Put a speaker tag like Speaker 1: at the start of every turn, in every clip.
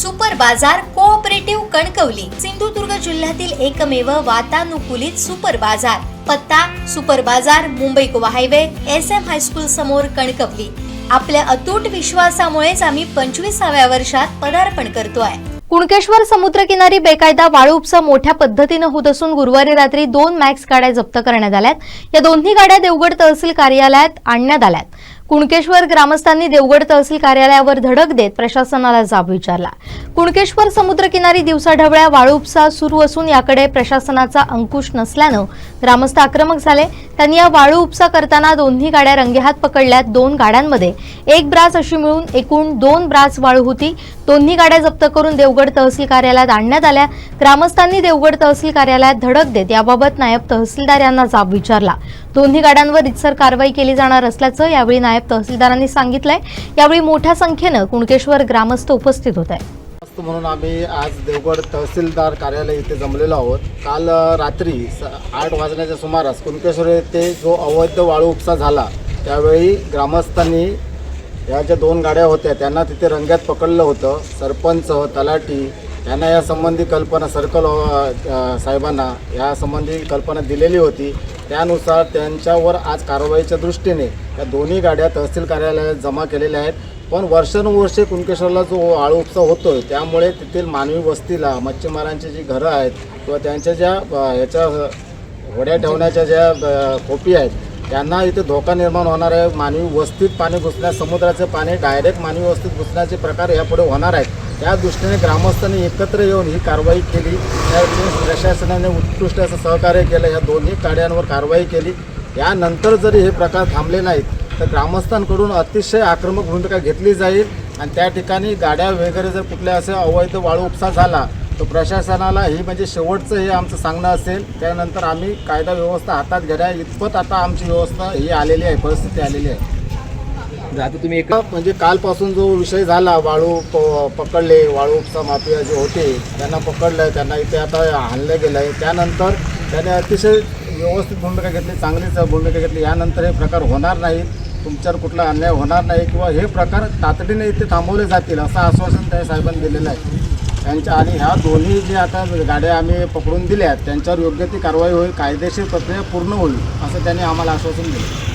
Speaker 1: Super बाजार cooperative Kankavli Sindhudurg जिल्ह्यातील एकमेव वातानुकूलित सुपर बाजार। पत्ता सुपर बाजार Mumbai Goa highway SM high school समोर कणकवली। आपल्या अतूट विश्वासामुळेच आम्ही 25व्या वर्षात पदार्पण करतोय।
Speaker 2: कुणकेश्वर समुद्रकिनारी बेकायदा वाळू उपसा मोठ्या पद्धतीने होत असून गुरुवारी रात्री 2 मॅक्स गाड्या जप्त करण्यात आल्यात। या दोन्ही गाड्या देवगड तहसील कार्यालयात आणण्यात आल्यात। कुणकेश्वर ग्रामस्थांनी देवगड तहसील कार्यालयावर धडक देत प्रशासनाला जाब विचारला। कुणकेश्वर समुद्रकिनारी दिवसाढवळ्या वाळू उपसा सुरू असून याकडे प्रशासनाचा अंकुश नसल्यानं ग्रामस्थ आक्रमक झाले। त्यांनी या वाळू उपसा करताना दोन्ही गाड्या रंगेहात पकडल्यात। 2 गाड्यांमध्ये 1 ब्रास अशी मिळून एकूण 2 ब्रास वाळू होती। दोन्ही गाड्या जप्त करून देवगड तहसील कार्यालयात आणण्यात आल्या। ग्रामस्थांनी देवगड तहसील कार्यालयात धडक देत याबाबत नायब तहसीलदार यांना जाब विचारला। दोन्ही गाड्यांवर रितसर कारवाई केली जाणार असल्याचं यावेळी नायब तहसीलदारांनी सांगितलंय। यावेळी मोठ्या संख्येने कुणकेश्वर ग्रामस्थ उपस्थित होते।
Speaker 3: म्हणून आम्ही आज देवगड तहसीलदार कार्यालय इथे जमलेलो आहोत। काल रात्री 8 वाजण्याच्या सुमारास कुणकेश्वर येथे जो अवैध वाळू उपसा झाला त्यावेळी ग्रामस्थांनी या ज्या 2 गाड्या होत्या त्यांना तिथे रंग्यात पकडलं होतं। सरपंच तलाठी यांना या संबंधी कल्पना सर्कल साहेबांना या संबंधी कल्पना दिलेली होती। त्यानुसार त्यांच्यावर आज कारवाईच्या दृष्टीने या दोन्ही गाड्या तहसील कार्यालयात जमा केलेल्या आहेत। पण वर्षानुवर्षे कुणकेश्वरला जो वाळू उपसा होतोय त्यामुळे तेथील मानवी वस्तीला मच्छीमारांची जी घरं आहेत किंवा त्यांच्या ज्या ह्याच्या होड्या ठेवण्याच्या ज्या खोपी आहेत त्यांना इथे धोका निर्माण होणार आहे। मानवी वस्तीत पाणी घुसण्यास समुद्राचे पाणी डायरेक्ट मानवी वस्तीत घुसण्याचे प्रकार यापुढे होणार आहेत। त्या दृष्टीने ग्रामस्थांनी एकत्र येऊन ही कारवाई केली। त्यावेळी प्रशासनाने उत्कृष्ट असं सहकार्य केलं। या दोन्ही गाड्यांवर कारवाई केली। यानंतर जरी हे प्रकार थांबले नाहीत तर ग्रामस्थांकडून अतिशय आक्रमक भूमिका घेतली जाईल आणि त्या ठिकाणी गाड्या वगैरे जर कुठल्या असे अवैध वाळू उपसा झाला तर प्रशासनाला ही म्हणजे शेवटचं हे आमचं सांगणं असेल। त्यानंतर आम्ही कायदा व्यवस्था हातात घेण्या इतपत आता आमची व्यवस्था ही आलेली आहे, परिस्थिती आलेली आहे।
Speaker 4: आता तुम्ही
Speaker 3: म्हणजे कालपासून जो विषय झाला वाळू पकडले, वाळू उपसा माफिया जे होते त्यांना पकडलं, त्यांना इथे आता आणलं गेलं आहे। त्यानंतर त्याने अतिशय व्यवस्थित भूमिका घेतली, चांगलीच भूमिका घेतली। यानंतर हे प्रकार होणार नाहीत, तुमच्यावर कुठला अन्याय होणार नाही किंवा हे प्रकार तातडीने इथे थांबवले जातील असं आश्वासन त्या साहेबांनी दिलेलं आहे त्यांच्या। आणि ह्या दोन्ही जे आता गाड्या आम्ही पकडून दिल्या त्यांच्यावर योग्य ती कारवाई होईल, कायदेशीर प्रक्रिया पूर्ण होईल असं त्यांनी आम्हाला आश्वासन दिलं।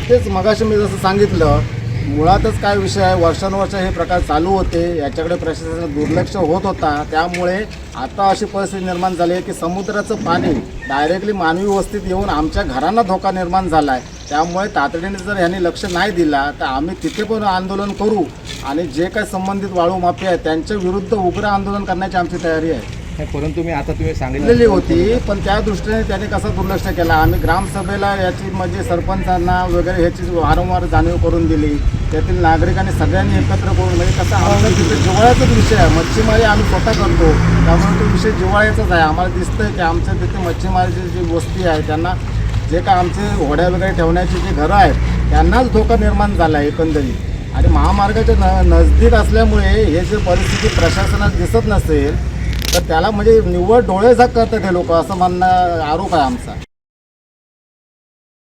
Speaker 3: तेच मगाशी मी जसं सांगितलं, मुळातच काय विषय आहे, वर्षानुवर्ष हे प्रकार चालू होते, याच्याकडे प्रशासनाचं दुर्लक्ष होत होता। त्यामुळे आता अशी परिस्थिती निर्माण झाली आहे की समुद्राचं पाणी डायरेक्टली मानवी वस्तीत येऊन आमच्या घरांना धोका निर्माण झाला आहे। त्यामुळे तातडीने जर ह्यांनी लक्ष नाही दिला तर आम्ही तिथे पण आंदोलन करू आणि जे काही संबंधित वाळू माफिया आहेत त्यांच्या विरुद्ध उग्र आंदोलन करण्याची आमची तयारी आहे।
Speaker 4: परंतु तुम्ही
Speaker 3: सांगितलेली होती पण त्या दृष्टीने त्यांनी कसं दुर्लक्ष केलं। आम्ही ग्रामसभेला याची म्हणजे सरपंचांना वगैरे ह्याची वारंवार जाणीव करून दिली। त्यातील नागरिकांनी सगळ्यांनी एकत्र करून म्हणजे कसं आमचा तिथे जिव्हाळ्याचाच विषय आहे। मच्छीमारी आम्ही स्वतः करतो त्यामुळे तो विषय जिव्हाळ्याचाच आहे। आम्हाला दिसतंय की आमच्या तिथे मच्छीमारीची जी वस्ती आहे त्यांना जे काय आमचे होड्या वगैरे ठेवण्याची जी घरं आहेत त्यांनाच धोका निर्माण झाला आहे एकंदरीत। आणि महामार्गाच्या नजदीक असल्यामुळे हे जे परिस्थिती प्रशासनात दिसत नसेल तर त्याला म्हणजे निव्वळ डोळे झाक करतात हे लोक असं म्हणणं आरोप आहे आमचा।